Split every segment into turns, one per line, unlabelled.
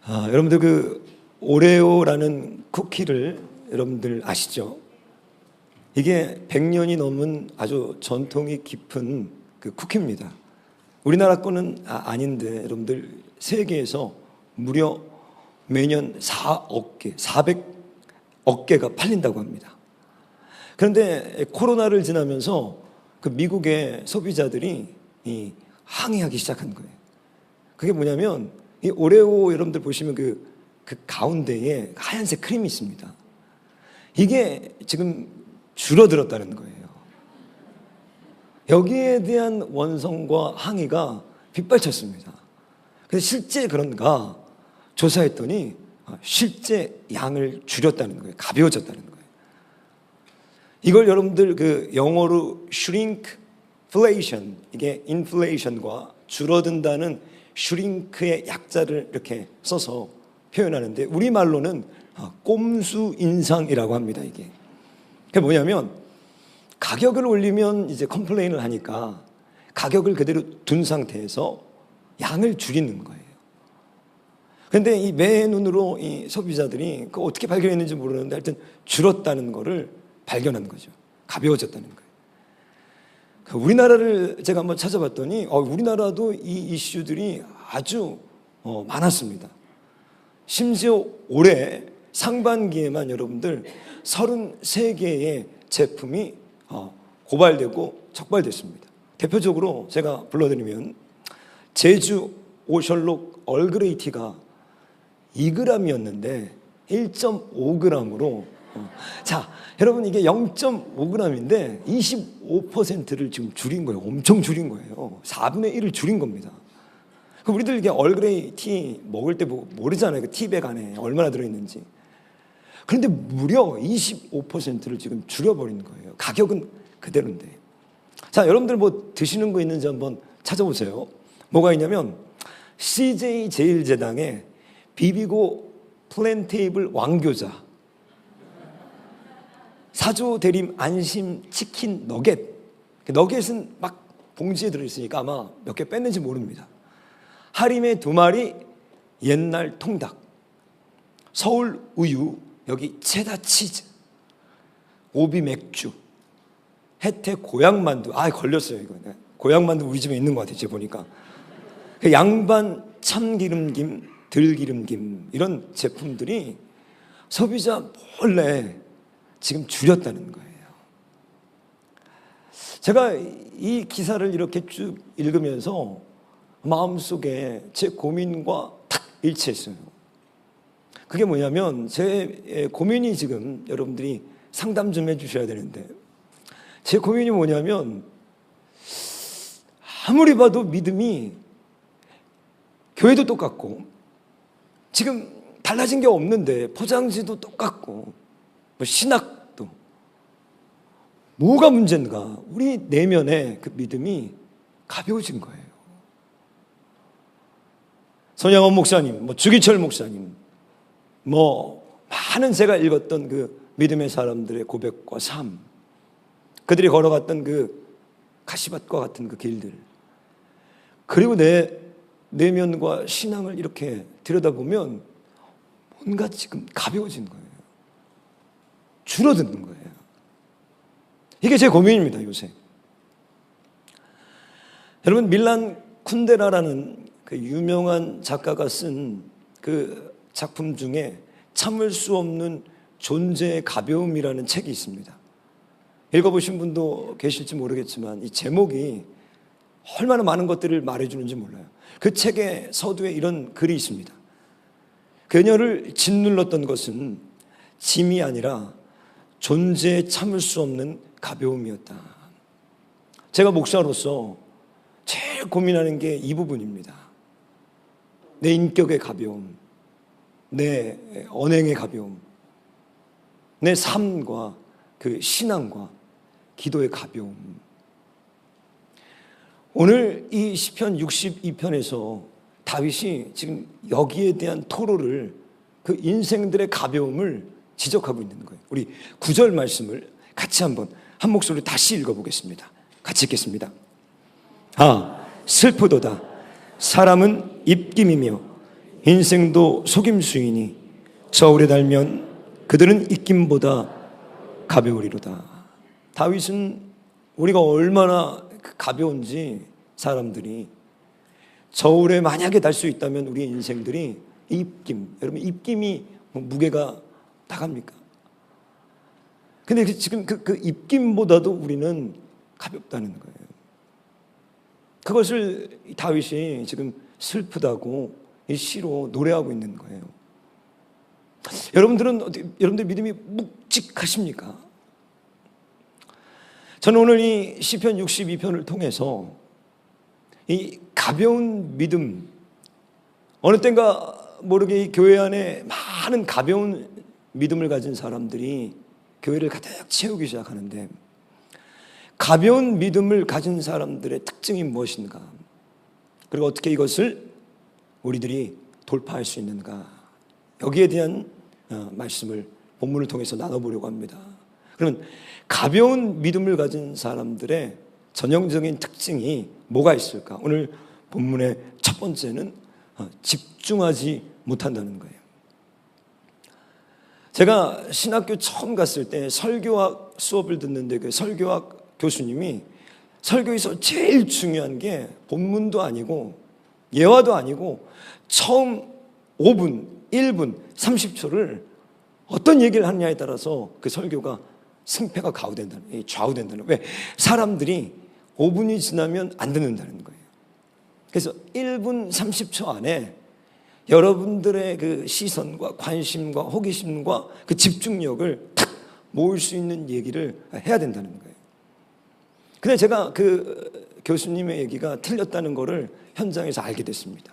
여러분들 오레오라는 쿠키를 여러분들 아시죠? 이게 100년이 넘은 아주 전통이 깊은 쿠키입니다. 우리나라 거는 아닌데 여러분들 세계에서 무려 매년 4억 개, 400억 개가 팔린다고 합니다. 그런데 코로나를 지나면서 미국의 소비자들이 항의하기 시작한 거예요. 그게 뭐냐면 이 오레오 여러분들 보시면 그 가운데에 하얀색 크림이 있습니다. 이게 지금 줄어들었다는 거예요. 여기에 대한 원성과 항의가 빗발쳤습니다. 그래서 실제 그런가 조사했더니 실제 양을 줄였다는 거예요. 가벼워졌다는 거예요. 이걸 여러분들 영어로 shrinkflation, 이게 inflation과 줄어든다는 슈링크의 약자를 이렇게 써서 표현하는데 우리말로는 꼼수 인상이라고 합니다. 이게 그게 뭐냐면 가격을 올리면 이제 컴플레인을 하니까 가격을 그대로 둔 상태에서 양을 줄이는 거예요. 그런데 이 맨눈으로 이 소비자들이 어떻게 발견했는지 모르는데 하여튼 줄었다는 거를 발견한 거죠. 가벼워졌다는 거예요. 우리나라를 제가 한번 찾아봤더니 우리나라도 이 이슈들이 아주 많았습니다. 심지어 올해 상반기에만 여러분들 33개의 제품이 고발되고 적발됐습니다. 대표적으로 제가 불러드리면 제주 오셜록 얼그레이티가 2g이었는데 1.5g으로 자, 여러분 이게 0.5g인데 25%를 지금 줄인 거예요. 엄청 줄인 거예요. 4분의 1을 줄인 겁니다. 우리들 이게 얼그레이 티 먹을 때 모르잖아요. 그 티백 안에 얼마나 들어있는지. 그런데 무려 25%를 지금 줄여버린 거예요. 가격은 그대로인데. 자, 여러분들 드시는 거 있는지 한번 찾아보세요. 뭐가 있냐면 CJ 제일제당의 비비고 플랜테이블 왕교자, 사조 대림 안심 치킨 너겟. 너겟은 막 봉지에 들어있으니까 아마 몇 개 뺐는지 모릅니다. 하림의 2마리 옛날 통닭, 서울 우유, 여기 체다 치즈, 오비 맥주, 혜택 고향만두. 걸렸어요 이거. 고향만두 우리 집에 있는 것 같아요. 제가 보니까 양반 참기름김, 들기름김 이런 제품들이 소비자 몰래 지금 줄였다는 거예요. 제가 이 기사를 이렇게 쭉 읽으면서 마음속에 제 고민과 탁 일치했어요. 그게 뭐냐면 제 고민이 지금 여러분들이 상담 좀 해주셔야 되는데 제 고민이 뭐냐면 아무리 봐도 믿음이 교회도 똑같고 지금 달라진 게 없는데 포장지도 똑같고 신학도 뭐가 문제인가? 우리 내면의 믿음이 가벼워진 거예요. 손양원 목사님, 주기철 목사님, 많은 제가 읽었던 믿음의 사람들의 고백과 삶, 그들이 걸어갔던 가시밭과 같은 길들, 그리고 내 내면과 신앙을 이렇게 들여다보면 뭔가 지금 가벼워진 거예요. 줄어드는 거예요. 이게 제 고민입니다, 요새. 여러분, 밀란 쿤데라라는 유명한 작가가 쓴 작품 중에 참을 수 없는 존재의 가벼움이라는 책이 있습니다. 읽어보신 분도 계실지 모르겠지만 이 제목이 얼마나 많은 것들을 말해주는지 몰라요. 그 책의 서두에 이런 글이 있습니다. 그녀를 짓눌렀던 것은 짐이 아니라 존재에 참을 수 없는 가벼움이었다. 제가 목사로서 제일 고민하는 게 이 부분입니다. 내 인격의 가벼움, 내 언행의 가벼움, 내 삶과 신앙과 기도의 가벼움. 오늘 이 시편 62편에서 다윗이 지금 여기에 대한 토로를 인생들의 가벼움을 지적하고 있는 거예요. 우리 9절 말씀을 같이 한 목소리로 다시 읽어보겠습니다. 같이 읽겠습니다. 슬프도다. 사람은 입김이며 인생도 속임수이니 저울에 달면 그들은 입김보다 가벼우리로다. 다윗은 우리가 얼마나 가벼운지 사람들이 저울에 만약에 달 수 있다면 우리 인생들이 입김, 여러분 입김이 무게가 나갑니까? 근데 지금 그 입김보다도 우리는 가볍다는 거예요. 그것을 다윗이 지금 슬프다고 이 시로 노래하고 있는 거예요. 여러분들 믿음이 묵직하십니까? 저는 오늘 이 시편 62편을 통해서 이 가벼운 믿음, 어느 땐가 모르게 이 교회 안에 많은 가벼운 믿음을 가진 사람들이 교회를 가득 채우기 시작하는데, 가벼운 믿음을 가진 사람들의 특징이 무엇인가, 그리고 어떻게 이것을 우리들이 돌파할 수 있는가, 여기에 대한 말씀을 본문을 통해서 나눠보려고 합니다. 그러면 가벼운 믿음을 가진 사람들의 전형적인 특징이 뭐가 있을까? 오늘 본문의 첫 번째는 집중하지 못한다는 거예요. 제가 신학교 처음 갔을 때 설교학 수업을 듣는데 그 설교학 교수님이 설교에서 제일 중요한 게 본문도 아니고 예화도 아니고 처음 5분, 1분, 30초를 어떤 얘기를 하느냐에 따라서 그 설교가 승패가 좌우된다는. 왜? 사람들이 5분이 지나면 안 듣는다는 거예요. 그래서 1분 30초 안에 여러분들의 그 시선과 관심과 호기심과 그 집중력을 탁 모을 수 있는 얘기를 해야 된다는 거예요. 근데 제가 그 교수님의 얘기가 틀렸다는 거를 현장에서 알게 됐습니다.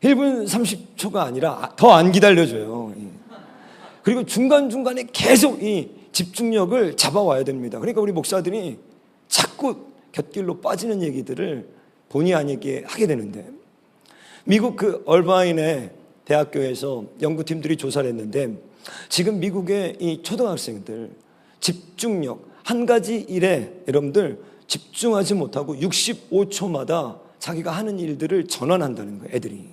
1분 30초가 아니라 더 안 기다려줘요. 그리고 중간중간에 계속 이 집중력을 잡아와야 됩니다. 그러니까 우리 목사들이 자꾸 곁길로 빠지는 얘기들을 본의 아니게 하게 되는데, 미국 그 얼바인의 대학교에서 연구팀들이 조사를 했는데, 지금 미국의 이 초등학생들 집중력, 한 가지 일에 여러분들 집중하지 못하고 65초마다 자기가 하는 일들을 전환한다는 거예요. 애들이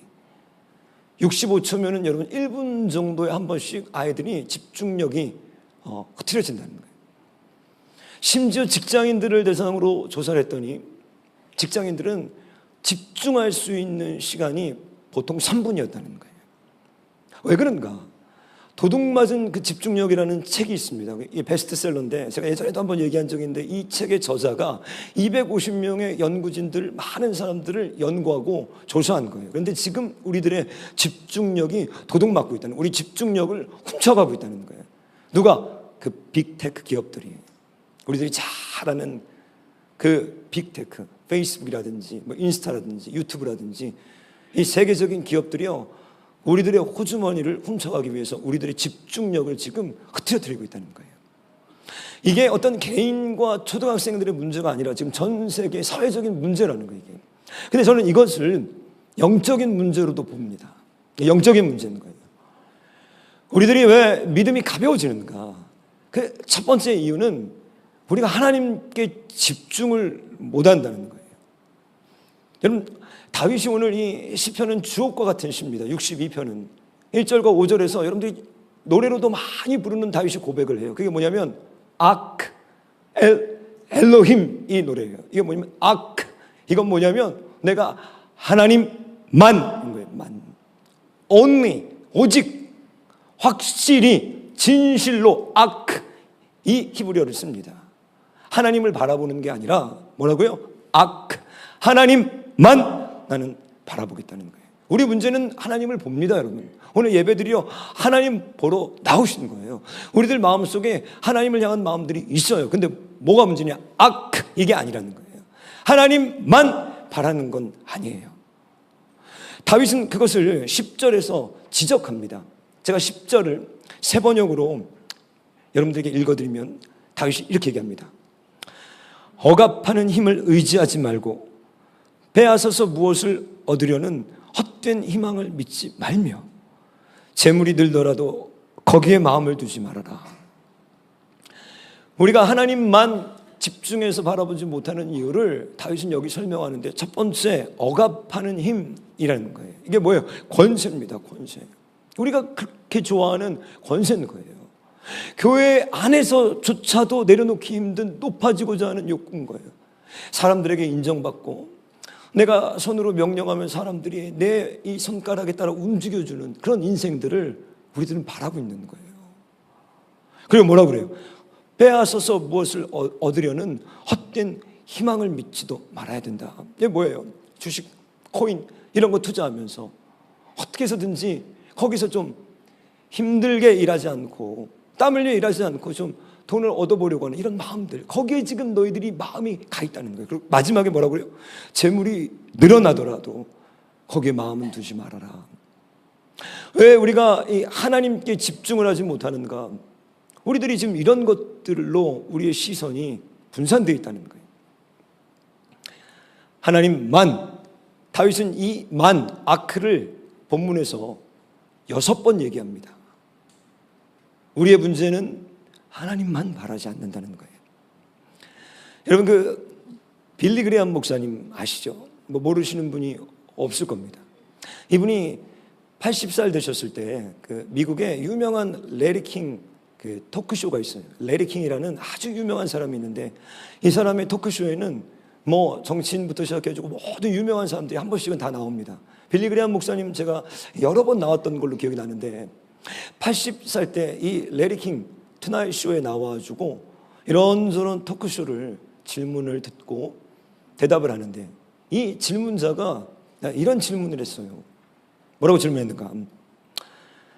65초면은 여러분 1분 정도에 한 번씩 아이들이 집중력이 흐트러진다는 거예요. 심지어 직장인들을 대상으로 조사를 했더니 직장인들은 집중할 수 있는 시간이 보통 3분이었다는 거예요. 왜 그런가? 도둑맞은 그 집중력이라는 책이 있습니다. 이 베스트셀러인데 제가 예전에도 한번 얘기한 적이 있는데, 이 책의 저자가 250명의 연구진들, 많은 사람들을 연구하고 조사한 거예요. 그런데 지금 우리들의 집중력이 도둑맞고 있다는, 우리 집중력을 훔쳐가고 있다는 거예요. 누가? 그 빅테크 기업들이. 우리들이 잘 아는 그 빅테크, 페이스북이라든지 뭐 인스타라든지 유튜브라든지 이 세계적인 기업들이요, 우리들의 호주머니를 훔쳐가기 위해서 우리들의 집중력을 지금 흐트러뜨리고 있다는 거예요. 이게 어떤 개인과 초등학생들의 문제가 아니라 지금 전 세계 사회적인 문제라는 거예요. 이게. 근데 저는 이것을 영적인 문제로도 봅니다. 영적인 문제인 거예요. 우리들이 왜 믿음이 가벼워지는가? 그 첫 번째 이유는 우리가 하나님께 집중을 못한다는 거예요. 여러분, 다윗이 오늘 이 시편은 주옥과 같은 시입니다. 62편은 1절과 5절에서 여러분들이 노래로도 많이 부르는 다윗이 고백을 해요. 그게 뭐냐면 엘로힘, 이 노래예요. 이게 뭐냐면 이건 뭐냐면 내가 하나님만, 거예요. 만, only, 오직, 확실히, 진실로, 이 히브리어를 씁니다. 하나님을 바라보는 게 아니라 뭐라고요? 하나님만 나는 바라보겠다는 거예요. 우리 문제는 하나님을 봅니다, 여러분. 오늘 예배들이요, 하나님 보러 나오신 거예요. 우리들 마음속에 하나님을 향한 마음들이 있어요. 근데 뭐가 문제냐? 이게 아니라는 거예요. 하나님만 바라는 건 아니에요. 다윗은 그것을 10절에서 지적합니다. 제가 10절을 세 번역으로 여러분들에게 읽어드리면 다윗이 이렇게 얘기합니다. 억압하는 힘을 의지하지 말고 빼앗아서 무엇을 얻으려는 헛된 희망을 믿지 말며 재물이 늘더라도 거기에 마음을 두지 말아라. 우리가 하나님만 집중해서 바라보지 못하는 이유를 다윗은 여기 설명하는데, 첫 번째, 억압하는 힘이라는 거예요. 이게 뭐예요? 권세입니다. 권세. 우리가 그렇게 좋아하는 권세인 거예요. 교회 안에서조차도 내려놓기 힘든 높아지고자 하는 욕구인 거예요. 사람들에게 인정받고 내가 손으로 명령하면 사람들이 내 이 손가락에 따라 움직여주는 그런 인생들을 우리들은 바라고 있는 거예요. 그리고 뭐라 그래요? 빼앗아서 무엇을 얻으려는 헛된 희망을 믿지도 말아야 된다. 이게 뭐예요? 주식, 코인 이런 거 투자하면서 어떻게 해서든지 거기서 좀 힘들게 일하지 않고 땀 흘려 일하지 않고 좀 돈을 얻어보려고 하는 이런 마음들, 거기에 지금 너희들이 마음이 가 있다는 거예요. 그리고 마지막에 뭐라고 그래요? 재물이 늘어나더라도 거기에 마음은 두지 말아라. 왜 우리가 이 하나님께 집중을 하지 못하는가? 우리들이 지금 이런 것들로 우리의 시선이 분산되어 있다는 거예요. 하나님만, 다윗은 이 만, 아크를 본문에서 6번 얘기합니다. 우리의 문제는 하나님만 바라지 않는다는 거예요. 여러분, 그 빌리 그레이엄 목사님 아시죠? 뭐 모르시는 분이 없을 겁니다. 이분이 80살 되셨을 때 그 미국의 유명한 레리 킹 그 토크쇼가 있어요. 레리 킹이라는 아주 유명한 사람이 있는데, 이 사람의 토크쇼에는 뭐 정치인부터 시작해가지고 모든 유명한 사람들이 한 번씩은 다 나옵니다. 빌리 그레이엄 목사님 제가 여러 번 나왔던 걸로 기억이 나는데, 80살 때 이 레리 킹 투나잇 쇼에 나와가지고 이런저런 토크쇼를 질문을 듣고 대답을 하는데, 이 질문자가 이런 질문을 했어요. 뭐라고 질문했는가?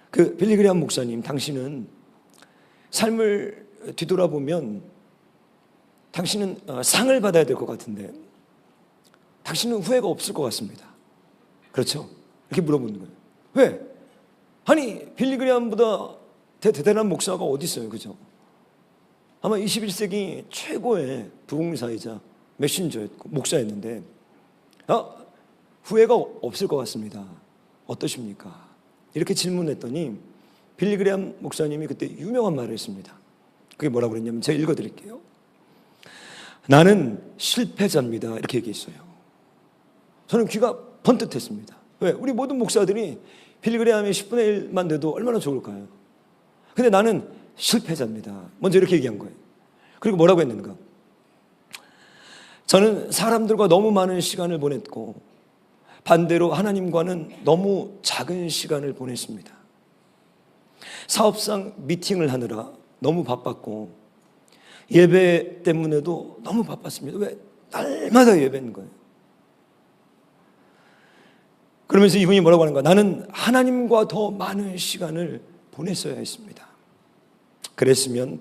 그 빌리 그레이엄 목사님, 당신은 삶을 뒤돌아보면 당신은 상을 받아야 될 것 같은데 당신은 후회가 없을 것 같습니다. 그렇죠? 이렇게 물어보는 거예요. 왜? 아니, 빌리 그레이엄보다 대단한 목사가 어디 있어요? 그죠? 아마 21세기 최고의 부흥사이자 메신저였고 목사였는데 후회가 없을 것 같습니다. 어떠십니까? 이렇게 질문했더니 빌리 그레이엄 목사님이 그때 유명한 말을 했습니다. 그게 뭐라고 그랬냐면, 제가 읽어드릴게요. 나는 실패자입니다. 이렇게 얘기했어요. 저는 귀가 번뜩했습니다. 왜? 우리 모든 목사들이 빌리 그레이엄의 10분의 1만 돼도 얼마나 좋을까요? 근데 나는 실패자입니다. 먼저 이렇게 얘기한 거예요. 그리고 뭐라고 했는가? 저는 사람들과 너무 많은 시간을 보냈고 반대로 하나님과는 너무 작은 시간을 보냈습니다. 사업상 미팅을 하느라 너무 바빴고 예배 때문에도 너무 바빴습니다. 왜? 날마다 예배인 거예요. 그러면서 이분이 뭐라고 하는 거야? 나는 하나님과 더 많은 시간을 보냈어야 했습니다. 그랬으면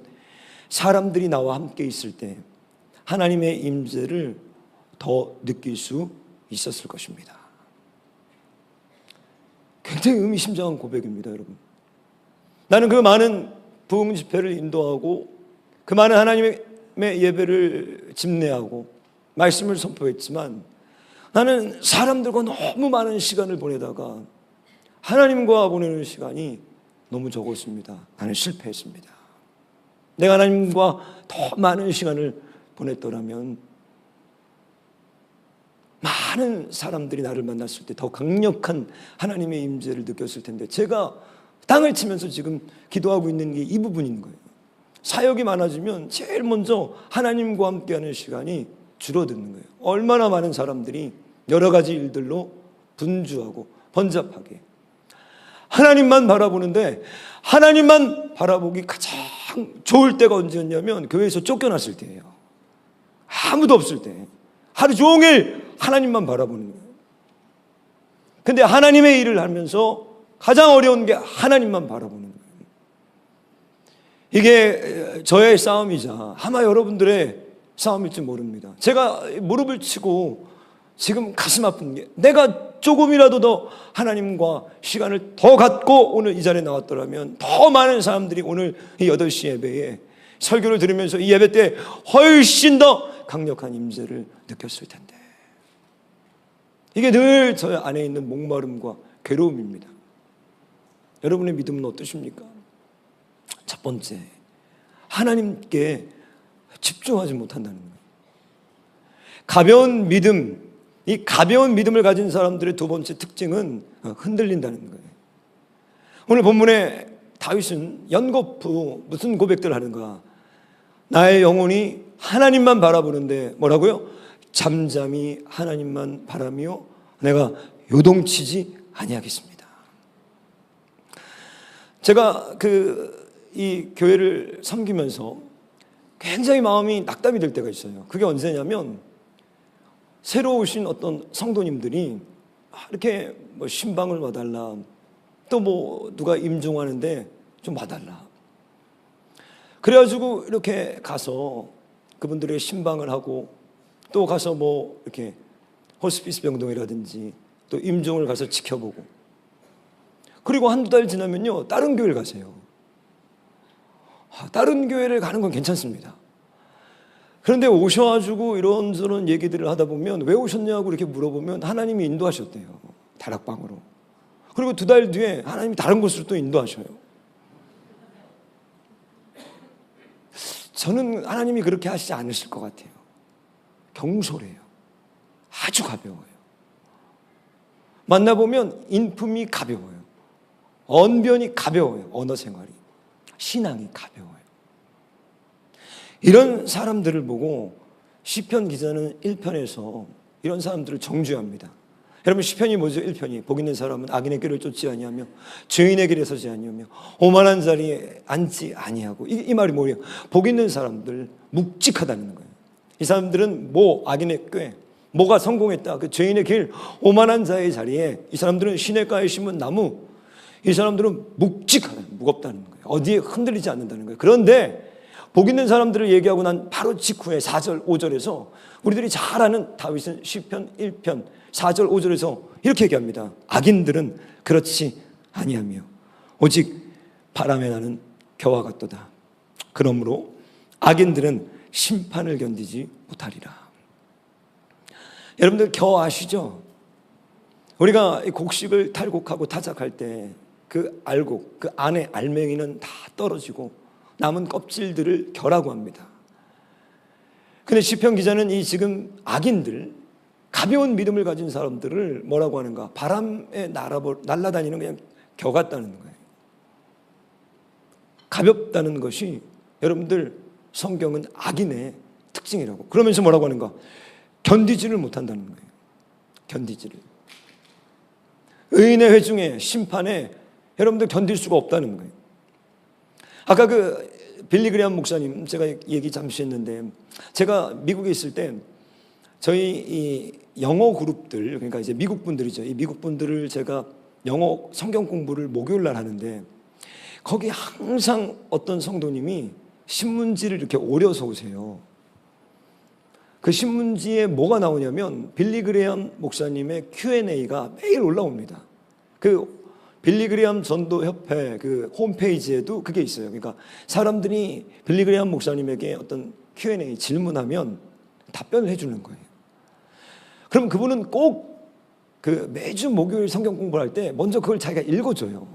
사람들이 나와 함께 있을 때 하나님의 임재를 더 느낄 수 있었을 것입니다. 굉장히 의미심장한 고백입니다, 여러분. 나는 그 많은 부흥 집회를 인도하고 그 많은 하나님의 예배를 집례하고 말씀을 선포했지만 나는 사람들과 너무 많은 시간을 보내다가 하나님과 보내는 시간이 너무 적었습니다. 나는 실패했습니다. 내가 하나님과 더 많은 시간을 보냈더라면 많은 사람들이 나를 만났을 때 더 강력한 하나님의 임재를 느꼈을 텐데, 제가 땅을 치면서 지금 기도하고 있는 게 이 부분인 거예요. 사역이 많아지면 제일 먼저 하나님과 함께하는 시간이 줄어드는 거예요. 얼마나 많은 사람들이 여러 가지 일들로 분주하고 번잡하게 하나님만 바라보는데, 하나님만 바라보기 가장 좋을 때가 언제였냐면 교회에서 쫓겨났을 때예요. 아무도 없을 때 하루 종일 하나님만 바라보는 거예요. 근데 하나님의 일을 하면서 가장 어려운 게 하나님만 바라보는 거예요. 이게 저의 싸움이자 아마 여러분들의 싸움일지 모릅니다. 제가 무릎을 치고 지금 가슴 아픈 게, 내가 조금이라도 더 하나님과 시간을 더 갖고 오늘 이 자리에 나왔더라면 더 많은 사람들이 오늘 이 8시 예배에 설교를 들으면서 이 예배 때 훨씬 더 강력한 임재를 느꼈을 텐데, 이게 늘 저 안에 있는 목마름과 괴로움입니다. 여러분의 믿음은 어떠십니까? 첫 번째, 하나님께 집중하지 못한다는 거예요. 가벼운 믿음, 이 가벼운 믿음을 가진 사람들의 두 번째 특징은 흔들린다는 거예요. 오늘 본문에 다윗은 연거푸 무슨 고백들을 하는가? 나의 영혼이 하나님만 바라보는데 뭐라고요? 잠잠히 하나님만 바라며 내가 요동치지 아니하겠습니다. 제가 이 교회를 섬기면서 굉장히 마음이 낙담이 될 때가 있어요. 그게 언제냐면 새로 오신 어떤 성도님들이 이렇게 뭐 신방을 와달라, 또 뭐 누가 임종하는데 좀 와달라. 그래가지고 이렇게 가서 그분들의 신방을 하고 또 가서 뭐 이렇게 호스피스 병동이라든지 또 임종을 가서 지켜보고, 그리고 한두 달 지나면요 다른 교회를 가세요. 다른 교회를 가는 건 괜찮습니다. 그런데 오셔가지고 이런저런 얘기들을 하다 보면 왜 오셨냐고 이렇게 물어보면 하나님이 인도하셨대요. 다락방으로. 그리고 두 달 뒤에 하나님이 다른 곳으로 또 인도하셔요. 저는 하나님이 그렇게 하시지 않으실 것 같아요. 경솔해요. 아주 가벼워요. 만나보면 인품이 가벼워요. 언변이 가벼워요. 언어 생활이. 신앙이 가벼워요. 이런 사람들을 보고 시편 기자는 1편에서 이런 사람들을 정죄합니다. 여러분, 시편이 뭐죠? 1편이 복 있는 사람은 악인의 길을 쫓지 아니하며 죄인의 길에 서지 아니하며 오만한 자리에 앉지 아니하고, 이 말이 뭐예요? 복 있는 사람들, 묵직하다는 거예요. 이 사람들은 악인의 꾀, 뭐가 성공했다, 그 죄인의 길, 오만한 자의 자리에 이 사람들은 시냇가에 심은 나무, 이 사람들은 묵직하다, 무겁다는 거예요. 어디에 흔들리지 않는다는 거예요. 그런데 복 있는 사람들을 얘기하고 난 바로 직후에 4절 5절에서 우리들이 잘 아는 다윗은 시편 1편 4절 5절에서 이렇게 얘기합니다. 악인들은 그렇지 아니하며 오직 바람에 나는 겨와 같도다. 그러므로 악인들은 심판을 견디지 못하리라. 여러분들 겨 아시죠? 우리가 곡식을 탈곡하고 타작할 때 그 알곡, 그 안에 알맹이는 다 떨어지고 남은 껍질들을 겨라고 합니다. 근데 시편 기자는 이 지금 악인들, 가벼운 믿음을 가진 사람들을 뭐라고 하는가? 바람에 날아다니는 그냥 겨 같다는 거예요. 가볍다는 것이 여러분들 성경은 악인의 특징이라고. 그러면서 뭐라고 하는가? 견디지를 못한다는 거예요. 견디지를. 의인의 회중에 심판에 여러분들 견딜 수가 없다는 거예요. 아까 빌리 그레이엄 목사님, 제가 얘기 잠시 했는데, 제가 미국에 있을 때 저희 이 영어 그룹들, 그러니까 이제 미국 분들이죠. 이 미국 분들을 제가 영어 성경 공부를 목요일 날 하는데, 거기 항상 어떤 성도님이 신문지를 이렇게 오려서 오세요. 그 신문지에 뭐가 나오냐면 빌리 그레이엄 목사님의 Q&A가 매일 올라옵니다. 그 빌리 그레이엄 전도협회 그 홈페이지에도 그게 있어요. 그러니까 사람들이 빌리 그레이엄 목사님에게 어떤 Q&A 질문하면 답변을 해주는 거예요. 그럼 그분은 꼭 그 매주 목요일 성경 공부를 할 때 먼저 그걸 자기가 읽어줘요.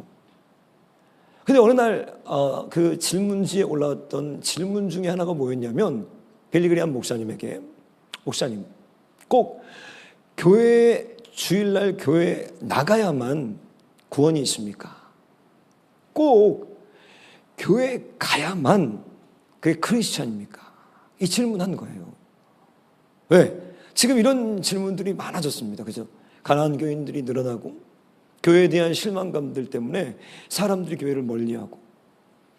근데 어느 날 그 질문지에 올라왔던 질문 중에 하나가 뭐였냐면, 빌리 그레이엄 목사님에게, 목사님, 꼭 주일날 교회 나가야만 구원이 있습니까? 꼭 교회 가야만 그게 크리스찬입니까? 이 질문한 거예요. 왜? 지금 이런 질문들이 많아졌습니다. 그죠? 가난한 교인들이 늘어나고 교회에 대한 실망감들 때문에 사람들이 교회를 멀리하고,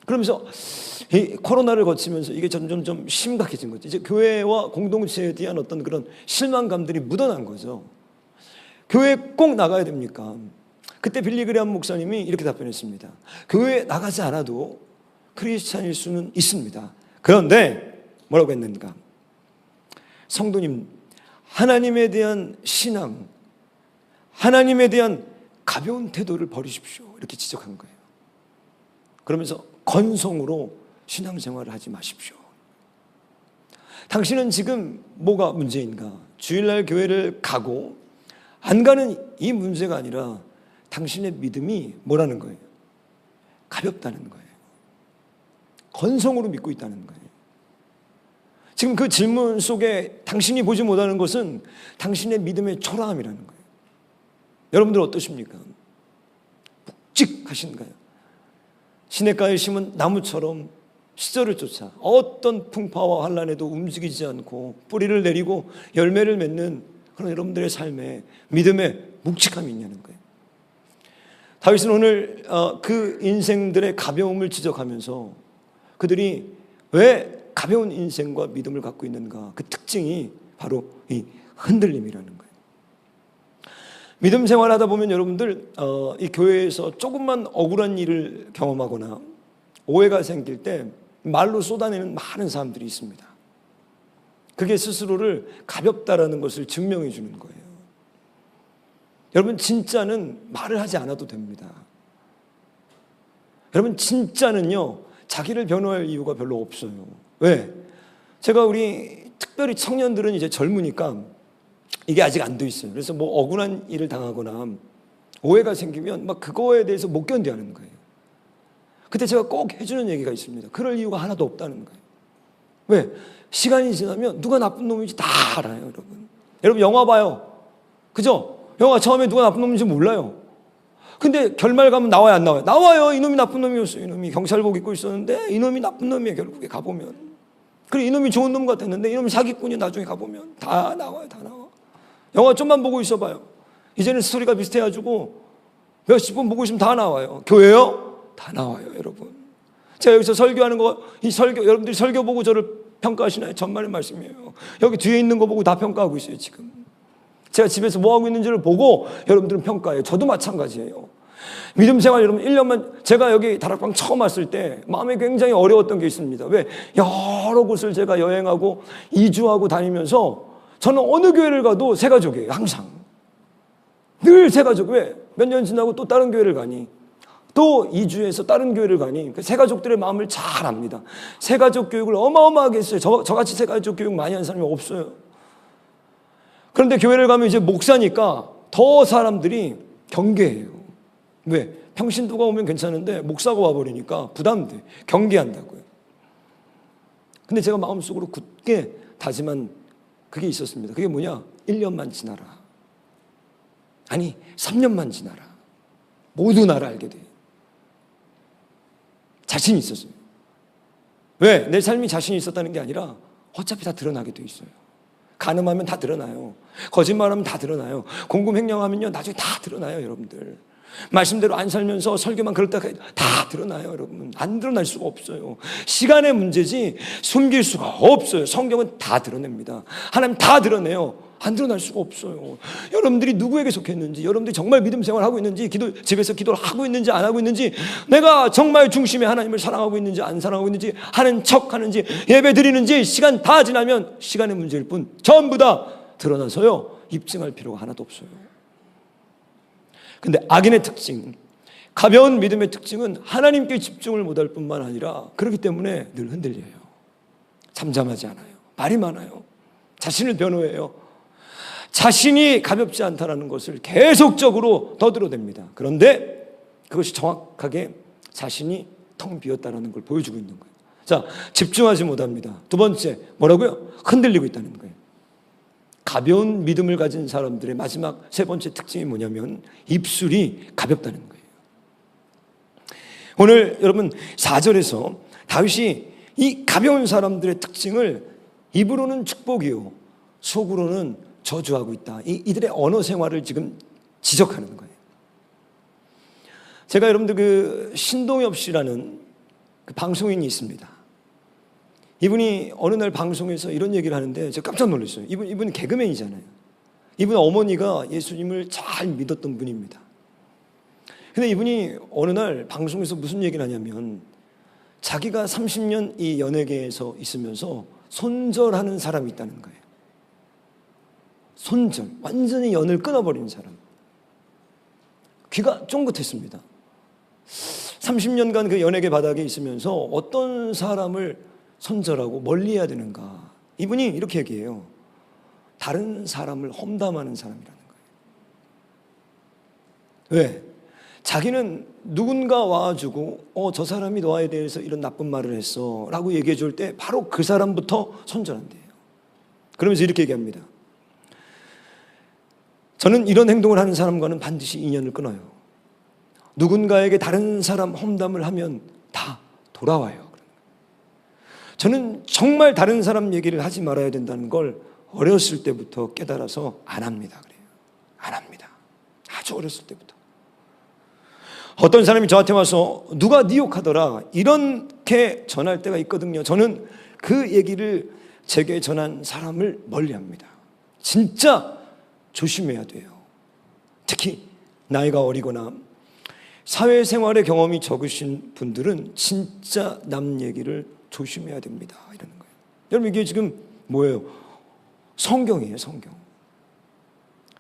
그러면서 이 코로나를 거치면서 이게 점점 좀 심각해진 거죠. 이제 교회와 공동체에 대한 어떤 그런 실망감들이 묻어난 거죠. 교회에 꼭 나가야 됩니까? 그때 빌리 그레이엄 목사님이 이렇게 답변했습니다. 교회에 나가지 않아도 크리스찬일 수는 있습니다. 그런데 뭐라고 했는가? 성도님, 하나님에 대한 신앙, 하나님에 대한 가벼운 태도를 버리십시오. 이렇게 지적한 거예요. 그러면서 건성으로 신앙생활을 하지 마십시오. 당신은 지금 뭐가 문제인가? 주일날 교회를 가고 안 가는 이 문제가 아니라 당신의 믿음이 뭐라는 거예요? 가볍다는 거예요. 건성으로 믿고 있다는 거예요. 지금 그 질문 속에 당신이 보지 못하는 것은 당신의 믿음의 초라함이라는 거예요. 여러분들 어떠십니까? 묵직하신가요? 시냇가에 심은 나무처럼 시절을 쫓아 어떤 풍파와 환란에도 움직이지 않고 뿌리를 내리고 열매를 맺는 그런 여러분들의 삶에 믿음의 묵직함이 있냐는 거예요. 다윗은 오늘 그 인생들의 가벼움을 지적하면서 그들이 왜 가벼운 인생과 믿음을 갖고 있는가, 그 특징이 바로 이 흔들림이라는 거예요. 믿음 생활하다 보면 여러분들 이 교회에서 조금만 억울한 일을 경험하거나 오해가 생길 때 말로 쏟아내는 많은 사람들이 있습니다. 그게 스스로를 가볍다라는 것을 증명해 주는 거예요. 여러분, 진짜는 말을 하지 않아도 됩니다. 여러분, 진짜는요 자기를 변호할 이유가 별로 없어요. 왜? 제가 우리 특별히 청년들은 이제 젊으니까 이게 아직 안 돼 있어요. 그래서 뭐 억울한 일을 당하거나 오해가 생기면 막 그거에 대해서 못 견뎌하는 거예요. 그때 제가 꼭 해주는 얘기가 있습니다. 그럴 이유가 하나도 없다는 거예요. 왜? 시간이 지나면 누가 나쁜 놈인지 다 알아요, 여러분. 여러분 영화 봐요. 그죠? 영화 처음에 누가 나쁜 놈인지 몰라요. 근데 결말 가면 나와요, 안 나와요? 나와요. 이놈이 나쁜 놈이었어요. 이놈이 경찰복 입고 있었는데 이놈이 나쁜 놈이에요. 결국에 가보면. 그래, 이놈이 좋은 놈 같았는데 이놈이 사기꾼이 나중에 가보면 다 나와요. 다 나와. 영화 좀만 보고 있어봐요. 이제는 스토리가 비슷해가지고 몇십 분 보고 있으면 다 나와요. 교회요? 다 나와요, 여러분. 제가 여기서 설교하는 거, 이 설교, 여러분들이 설교 보고 저를 평가하시나요? 전만의 말씀이에요. 여기 뒤에 있는 거 보고 다 평가하고 있어요, 지금. 제가 집에서 뭐 하고 있는지를 보고 여러분들은 평가해요. 저도 마찬가지예요. 믿음 생활 여러분 1년만, 제가 여기 다락방 처음 왔을 때 마음이 굉장히 어려웠던 게 있습니다. 왜? 여러 곳을 제가 여행하고 이주하고 다니면서 저는 어느 교회를 가도 새 가족이에요. 항상. 늘 새 가족. 왜? 몇 년 지나고 또 다른 교회를 가니, 또 이주해서 다른 교회를 가니 새 가족들의 마음을 잘 압니다. 새 가족 교육을 어마어마하게 했어요. 저같이 새 가족 교육 많이 한 사람이 없어요. 그런데 교회를 가면 이제 목사니까 더 사람들이 경계해요. 왜? 평신도가 오면 괜찮은데 목사가 와버리니까 부담돼. 경계한다고요. 근데 제가 마음속으로 굳게 다짐한 그게 있었습니다. 그게 뭐냐? 1년만 지나라. 아니 3년만 지나라. 모두 나를 알게 돼. 자신이 있었어요. 왜? 내 삶이 자신이 있었다는 게 아니라 어차피 다 드러나게 돼 있어요. 간음하면 다 드러나요. 거짓말하면 다 드러나요. 공금횡령하면요 나중에 다 드러나요, 여러분들. 말씀대로 안 살면서 설교만 그럴 때까지 다 드러나요, 여러분. 안 드러날 수가 없어요. 시간의 문제지 숨길 수가 없어요. 성경은 다 드러냅니다. 하나님 다 드러내요. 안 드러날 수가 없어요. 여러분들이 누구에게 속했는지, 여러분들이 정말 믿음 생활하고 있는지, 집에서 기도를 하고 있는지 안 하고 있는지, 내가 정말 중심에 하나님을 사랑하고 있는지 안 사랑하고 있는지, 하는 척 하는지, 예배 드리는지, 시간 다 지나면 시간의 문제일 뿐 전부 다 드러나서요 입증할 필요가 하나도 없어요. 근데 악인의 특징, 가벼운 믿음의 특징은 하나님께 집중을 못할 뿐만 아니라 그렇기 때문에 늘 흔들려요. 잠잠하지 않아요. 말이 많아요. 자신을 변호해요. 자신이 가볍지 않다는 것을 계속적으로 더들어댑니다. 그런데 그것이 정확하게 자신이 텅 비었다는 걸 보여주고 있는 거예요. 자, 집중하지 못합니다. 두 번째, 뭐라고요? 흔들리고 있다는 거예요. 가벼운 믿음을 가진 사람들의 마지막 세 번째 특징이 뭐냐면 입술이 가볍다는 거예요. 오늘 여러분 4절에서 다윗이 이 가벼운 사람들의 특징을 입으로는 축복이요 속으로는 저주하고 있다. 이들의 언어 생활을 지금 지적하는 거예요. 제가 여러분들 그 신동엽 씨라는 그 방송인이 있습니다. 이분이 어느 날 방송에서 이런 얘기를 하는데 제가 깜짝 놀랐어요. 이분이 개그맨이잖아요. 이분 어머니가 예수님을 잘 믿었던 분입니다. 근데 이분이 어느 날 방송에서 무슨 얘기를 하냐면 자기가 30년 이 연예계에서 있으면서 손절하는 사람이 있다는 거예요. 손절. 완전히 연을 끊어버리는 사람. 귀가 쫑긋했습니다. 30년간 그 연예계 바닥에 있으면서 어떤 사람을 손절하고 멀리해야 되는가. 이분이 이렇게 얘기해요. 다른 사람을 험담하는 사람이라는 거예요. 왜? 자기는 누군가 와가지고 저 사람이 너에 대해서 이런 나쁜 말을 했어 라고 얘기해 줄 때 바로 그 사람부터 손절한대요. 그러면서 이렇게 얘기합니다. 저는 이런 행동을 하는 사람과는 반드시 인연을 끊어요. 누군가에게 다른 사람 험담을 하면 다 돌아와요. 저는 정말 다른 사람 얘기를 하지 말아야 된다는 걸 어렸을 때부터 깨달아서 안 합니다. 그래요. 안 합니다. 아주 어렸을 때부터. 어떤 사람이 저한테 와서 누가 네 욕하더라 이렇게 전할 때가 있거든요. 저는 그 얘기를 제게 전한 사람을 멀리합니다. 진짜 조심해야 돼요. 특히 나이가 어리거나 사회생활의 경험이 적으신 분들은 진짜 남 얘기를 조심해야 됩니다. 이러는 거예요. 여러분 이게 지금 뭐예요? 성경이에요. 성경.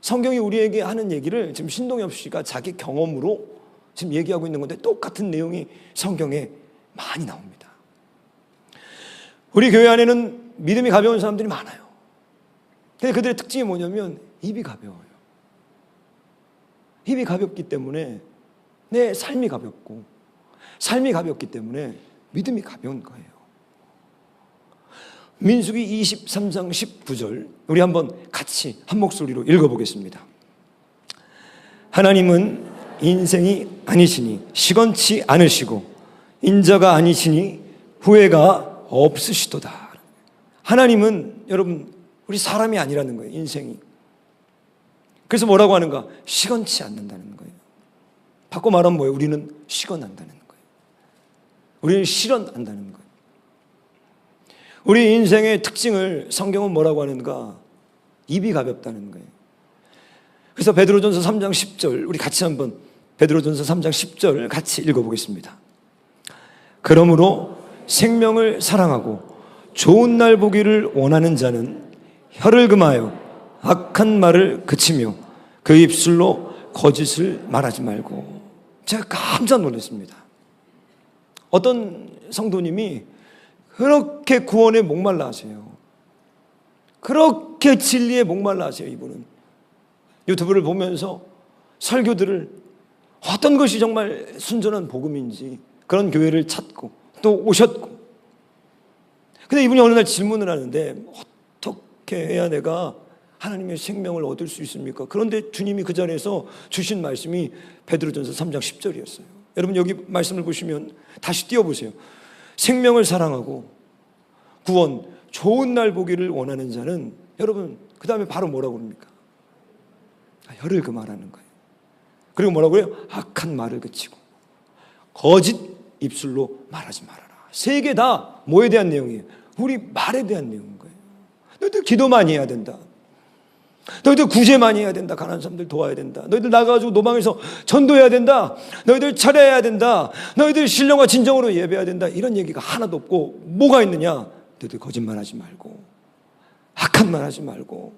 성경이 우리에게 하는 얘기를 지금 신동엽 씨가 자기 경험으로 지금 얘기하고 있는 건데 똑같은 내용이 성경에 많이 나옵니다. 우리 교회 안에는 믿음이 가벼운 사람들이 많아요. 근데 그들의 특징이 뭐냐면 입이 가벼워요. 입이 가볍기 때문에 내 삶이 가볍고 삶이 가볍기 때문에 믿음이 가벼운 거예요. 민수기 23장 19절 우리 한번 같이 한 목소리로 읽어보겠습니다. 하나님은 인생이 아니시니 시건치 않으시고 인자가 아니시니 후회가 없으시도다. 하나님은 여러분 우리 사람이 아니라는 거예요. 인생이. 그래서 뭐라고 하는가? 시건치 않는다는 거예요. 바꿔 말하면 뭐예요? 우리는 시건한다는 거예요. 우리는 실현한다는 거예요. 우리 인생의 특징을 성경은 뭐라고 하는가? 입이 가볍다는 거예요. 그래서 베드로전서 3장 10절 우리 같이 한번 베드로전서 3장 10절 같이 읽어보겠습니다. 그러므로 생명을 사랑하고 좋은 날 보기를 원하는 자는 혀를 금하여 악한 말을 그치며 그 입술로 거짓을 말하지 말고. 제가 깜짝 놀랐습니다. 어떤 성도님이 그렇게 구원에 목말라 하세요. 그렇게 진리에 목말라 하세요. 이분은 유튜브를 보면서 설교들을 어떤 것이 정말 순전한 복음인지 그런 교회를 찾고 또 오셨고, 근데 이분이 어느 날 질문을 하는데 어떻게 해야 내가 하나님의 생명을 얻을 수 있습니까? 그런데 주님이 그 자리에서 주신 말씀이 베드로전서 3장 10절이었어요. 여러분 여기 말씀을 보시면 다시 띄워보세요. 생명을 사랑하고 구원, 좋은 날 보기를 원하는 자는, 여러분 그 다음에 바로 뭐라고 합니까? 혀를 금하라는 거예요. 그리고 뭐라고 해요? 악한 말을 그치고 거짓 입술로 말하지 말아라. 세 개 다 뭐에 대한 내용이에요? 우리 말에 대한 내용인 거예요. 너희들 기도 많이 해야 된다. 너희들 구제 많이 해야 된다. 가난한 사람들 도와야 된다. 너희들 나가가지고 노방에서 전도해야 된다. 너희들 차려야 된다. 너희들 신령과 진정으로 예배해야 된다. 이런 얘기가 하나도 없고 뭐가 있느냐? 너희들 거짓말하지 말고 악한 말하지 말고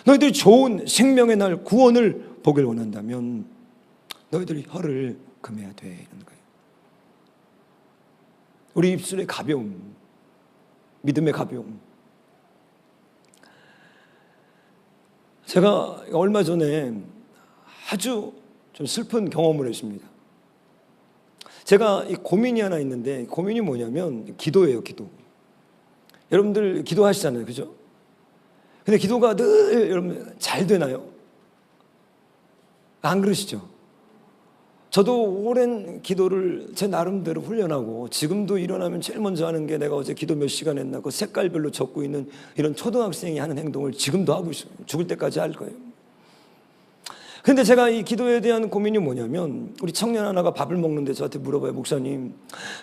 너희들 좋은 생명의 날 구원을 보길 원한다면 너희들이 혀를 금해야 돼. 이런 거예요. 우리 입술의 가벼움, 믿음의 가벼움. 제가 얼마 전에 아주 좀 슬픈 경험을 했습니다. 제가 이 고민이 하나 있는데, 고민이 뭐냐면 기도예요. 기도. 여러분들 기도하시잖아요, 그죠? 근데 기도가 늘 여러분 잘 되나요? 안 그러시죠? 저도 오랜 기도를 제 나름대로 훈련하고 지금도 일어나면 제일 먼저 하는 게 내가 어제 기도 몇 시간 했나 그 색깔별로 적고 있는 이런 초등학생이 하는 행동을 지금도 하고 있어요. 죽을 때까지 할 거예요. 근데 제가 이 기도에 대한 고민이 뭐냐면, 우리 청년 하나가 밥을 먹는데 저한테 물어봐요. 목사님,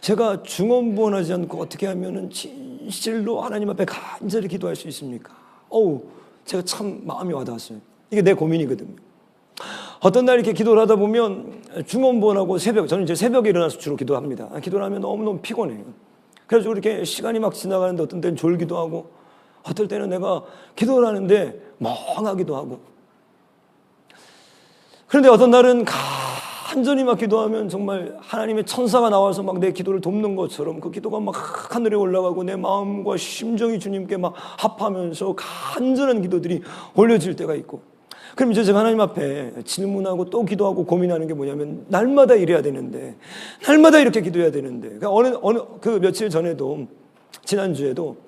제가 중언부언하지 않고 어떻게 하면은 진실로 하나님 앞에 간절히 기도할 수 있습니까? 제가 참 마음이 와닿았어요. 이게 내 고민이거든요. 어떤 날 이렇게 기도를 하다 보면 중언부언하고 저는 이제 새벽에 일어나서 주로 기도합니다. 기도를 하면 너무너무 피곤해요. 그래서 이렇게 시간이 막 지나가는데 어떤 때는 졸기도 하고 어떨 때는 내가 기도를 하는데 멍하기도 하고, 그런데 어떤 날은 간절히 막 기도하면 정말 하나님의 천사가 나와서 막 내 기도를 돕는 것처럼 그 기도가 막 하늘에 올라가고 내 마음과 심정이 주님께 막 합하면서 간절한 기도들이 올려질 때가 있고, 그럼 이제 제가 하나님 앞에 질문하고 또 기도하고 고민하는 게 뭐냐면, 날마다 이래야 되는데, 날마다 이렇게 기도해야 되는데, 그 며칠 전에도, 지난주에도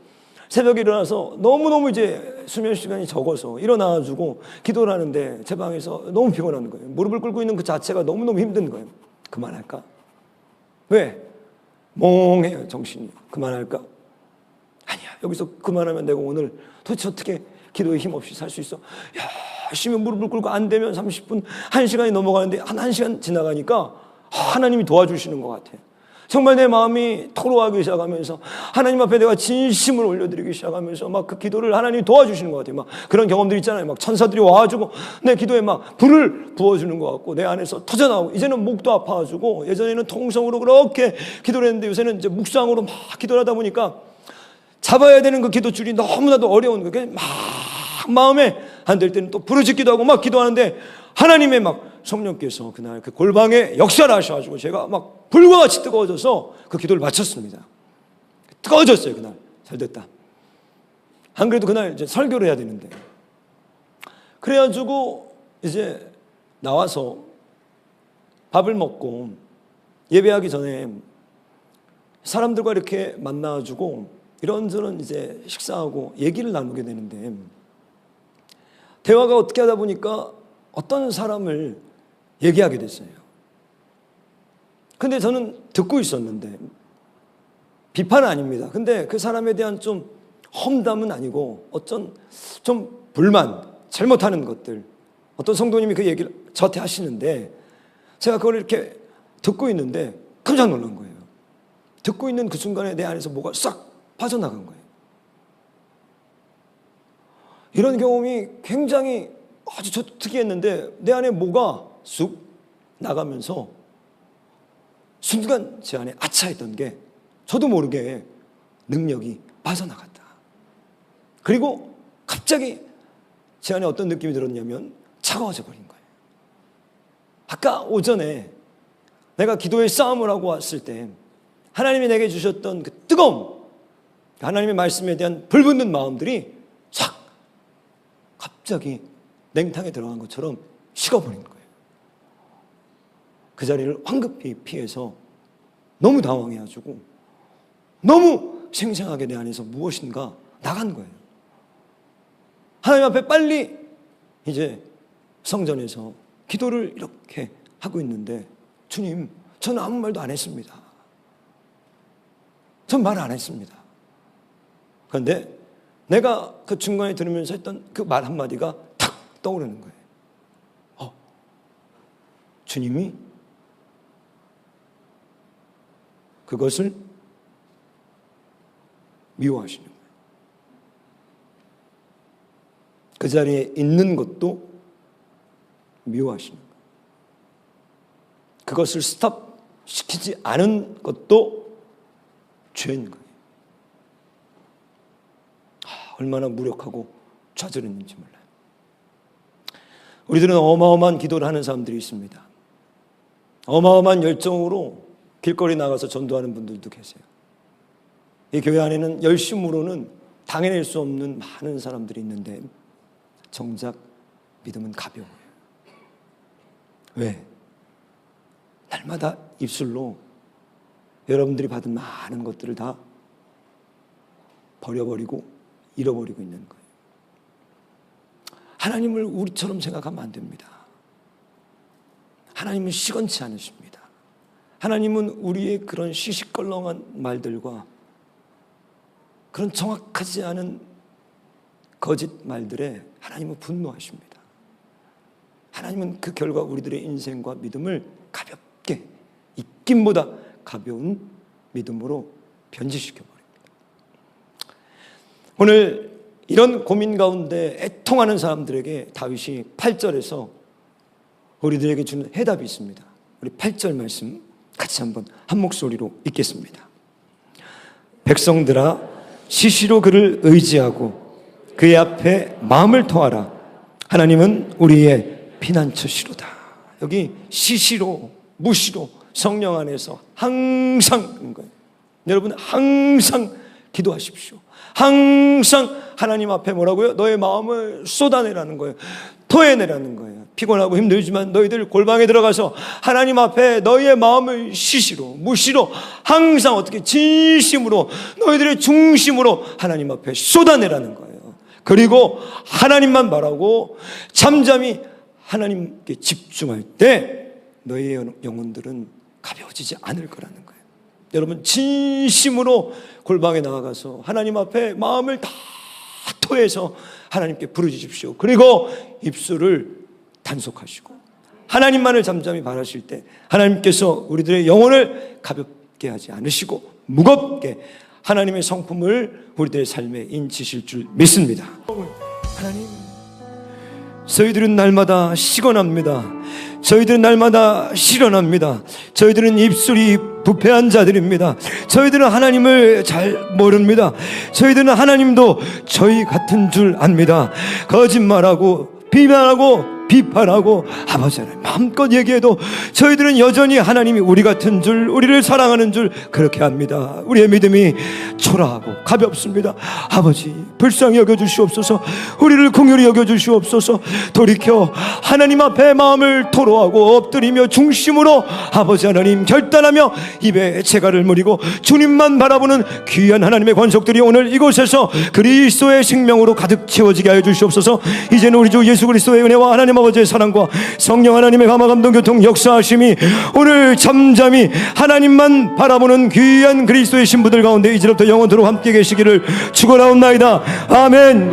새벽에 일어나서 너무너무 이제 수면 시간이 적어서 일어나가지고 기도를 하는데 제 방에서 너무 피곤한 거예요. 무릎을 꿇고 있는 그 자체가 너무너무 힘든 거예요. 그만할까? 왜? 멍해요, 정신이. 그만할까? 아니야, 여기서 그만하면 내가 오늘 도대체 어떻게 기도에 힘없이 살 수 있어? 열심히 무릎을 꿇고 안 되면 30분, 1시간이 넘어가는데 한 1시간 지나가니까 하나님이 도와주시는 것 같아요. 정말 내 마음이 토로하기 시작하면서 하나님 앞에 내가 진심을 올려드리기 시작하면서 막 그 기도를 하나님이 도와주시는 것 같아요. 막 그런 경험들 있잖아요. 막 천사들이 와가지고 내 기도에 막 불을 부어주는 것 같고 내 안에서 터져나오고, 이제는 목도 아파가지고 예전에는 통성으로 그렇게 기도를 했는데 요새는 이제 묵상으로 막 기도를 하다 보니까 잡아야 되는 그 기도줄이 너무나도 어려운 거예요. 막 마음에 안 될 때는 또 부르짖기도 하고 막 기도하는데 하나님의 막 성령께서 그날 그 골방에 역사를 하셔가지고 제가 막 불과 같이 뜨거워져서 그 기도를 마쳤습니다. 뜨거워졌어요. 그날. 잘 됐다. 안 그래도 그날 이제 설교를 해야 되는데, 그래가지고 이제 나와서 밥을 먹고 예배하기 전에 사람들과 이렇게 만나가지고 이런저런 이제 식사하고 얘기를 나누게 되는데, 대화가 어떻게 하다 보니까 어떤 사람을 얘기하게 됐어요. 근데 저는 듣고 있었는데, 비판은 아닙니다. 근데 그 사람에 대한 좀 험담은 아니고 어떤 좀 불만, 잘못하는 것들, 어떤 성도님이 그 얘기를 저한테 하시는데 제가 그걸 이렇게 듣고 있는데 깜짝 놀란 거예요. 듣고 있는 그 순간에 내 안에서 뭐가 싹 빠져나간 거예요. 이런 경험이 굉장히 아주 특이했는데 내 안에 뭐가 쑥 나가면서 순간 제 안에 아차했던 게 저도 모르게 능력이 빠져나갔다. 그리고 갑자기 제 안에 어떤 느낌이 들었냐면 차가워져 버린 거예요. 아까 오전에 내가 기도의 싸움을 하고 왔을 때 하나님이 내게 주셨던 그 뜨거움, 하나님의 말씀에 대한 불붙는 마음들이 싹 갑자기 냉탕에 들어간 것처럼 식어버린 거예요. 그 자리를 황급히 피해서 너무 당황해가지고 너무 생생하게 내 안에서 무엇인가 나간 거예요. 하나님 앞에 빨리 이제 성전에서 기도를 이렇게 하고 있는데, 주님, 저는 아무 말도 안 했습니다. 전 말 안 했습니다. 그런데 내가 그 중간에 들으면서 했던 그 말 한마디가 탁 떠오르는 거예요. 주님이 그것을 미워하시는 거예요. 그 자리에 있는 것도 미워하시는 거예요. 그것을 스톱시키지 않은 것도 죄인 거예요. 얼마나 무력하고 좌절했는지 몰라요. 우리들은 어마어마한 기도를 하는 사람들이 있습니다. 어마어마한 열정으로 길거리 나가서 전도하는 분들도 계세요. 이 교회 안에는 열심으로는 당해낼 수 없는 많은 사람들이 있는데 정작 믿음은 가벼워요. 왜? 날마다 입술로 여러분들이 받은 많은 것들을 다 버려버리고 잃어버리고 있는 거예요. 하나님을 우리처럼 생각하면 안 됩니다. 하나님은 시건치 않으십니다. 하나님은 우리의 그런 시시껄렁한 말들과 그런 정확하지 않은 거짓 말들에 하나님은 분노하십니다. 하나님은 그 결과 우리들의 인생과 믿음을 가볍게, 입김보다 가벼운 믿음으로 변질시켜 버립니다. 오늘 이런 고민 가운데 애통하는 사람들에게 다윗이 8절에서 우리들에게 주는 해답이 있습니다. 우리 8절 말씀 같이 한번 한 목소리로 읽겠습니다. 백성들아, 시시로 그를 의지하고 그의 앞에 마음을 토하라. 하나님은 우리의 피난처시로다. 여기 시시로, 무시로 성령 안에서 항상 그런 거예요. 여러분 항상 기도하십시오. 항상 하나님 앞에 뭐라고요? 너의 마음을 쏟아내라는 거예요. 토해내라는 거예요. 피곤하고 힘들지만 너희들 골방에 들어가서 하나님 앞에 너희의 마음을 시시로 무시로 항상 어떻게 진심으로 너희들의 중심으로 하나님 앞에 쏟아내라는 거예요. 그리고 하나님만 바라고 잠잠히 하나님께 집중할 때 너희의 영혼들은 가벼워지지 않을 거라는 거예요. 여러분 진심으로 골방에 나아가서 하나님 앞에 마음을 다 토해서 하나님께 부르짖으십시오. 그리고 입술을 단속하시고 하나님만을 잠잠히 바라실 때 하나님께서 우리들의 영혼을 가볍게 하지 않으시고 무겁게 하나님의 성품을 우리들의 삶에 인치실 줄 믿습니다. 하나님, 저희들은 날마다 시건합니다. 저희들은 날마다 실현합니다. 저희들은 입술이 부패한 자들입니다. 저희들은 하나님을 잘 모릅니다. 저희들은 하나님도 저희 같은 줄 압니다. 거짓말하고 비난하고 비판하고 아버지 하나님 마음껏 얘기해도 저희들은 여전히 하나님이 우리 같은 줄, 우리를 사랑하는 줄 그렇게 합니다. 우리의 믿음이 초라하고 가볍습니다. 아버지 불쌍히 여겨주시옵소서. 우리를 긍휼히 여겨주시옵소서. 돌이켜 하나님 앞에 마음을 토로하고 엎드리며 중심으로 아버지 하나님 결단하며 입에 재갈을 무리고 주님만 바라보는 귀한 하나님의 권속들이 오늘 이곳에서 그리스도의 생명으로 가득 채워지게 하여 주시옵소서. 이제는 우리 주 예수 그리스도의 은혜와 하나님 아버지의 사랑과 성령 하나님의 감화 감동 교통 역사하심이 오늘 잠잠히 하나님만 바라보는 귀한 그리스도의 신부들 가운데 이제부터 영원토록 함께 계시기를 축원하옵나이다. 아멘.